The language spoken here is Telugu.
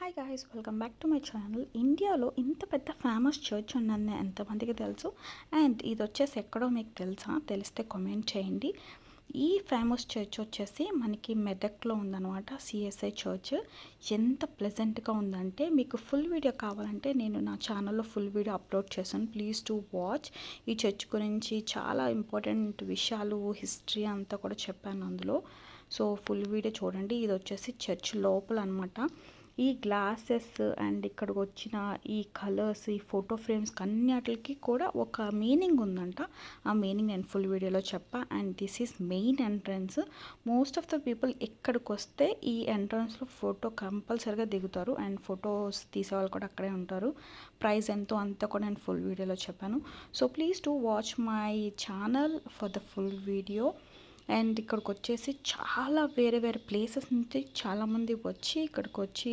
Hi guys, welcome back to my channel. ఇండియాలో ఇంత పెద్ద ఫేమస్ చర్చ్ ఉందని ఎంతమందికి తెలుసు? అండ్ ఇది వచ్చేసి ఎక్కడో మీకు తెలుసా? తెలిస్తే కామెంట్ చేయండి. ఈ ఫేమస్ చర్చ్ వచ్చేసి మనకి మెదక్లో ఉందన్నమాట. సిఎస్ఐ చర్చ్ ఎంత ప్లెజెంట్గా ఉందంటే, మీకు ఫుల్ వీడియో కావాలంటే నేను నా ఛానల్లో ఫుల్ వీడియో అప్లోడ్ చేశాను. Please to watch. ఈ చర్చ్ గురించి చాలా ఇంపార్టెంట్ విషయాలు, హిస్టరీ అంతా కూడా చెప్పాను అందులో. సో ఫుల్ వీడియో చూడండి. ఇది వచ్చేసి చర్చ్ లోపల అనమాట. ఈ గ్లాసెస్ అండ్ ఇక్కడికి వచ్చిన ఈ కలర్స్, ఈ ఫోటో ఫ్రేమ్స్ అన్నిటికి కూడా ఒక మీనింగ్ ఉందంట. ఆ మీనింగ్ నేను ఫుల్ వీడియోలో చెప్పా. And this is main entrance. Most of the people ఇక్కడికి వస్తే ఈ ఎంట్రన్స్లో ఫోటో కంపల్సరీగా దిగుతారు. అండ్ ఫొటోస్ తీసేవాళ్ళు కూడా అక్కడే ఉంటారు. ప్రైస్ ఎంతో అంతా కూడా నేను ఫుల్ వీడియోలో చెప్పాను. So please to watch my channel for the full video. And ఇక్కడికి వచ్చేసి చాలా వేరే వేరే ప్లేసెస్ నుంచి చాలామంది వచ్చి ఇక్కడికి వచ్చి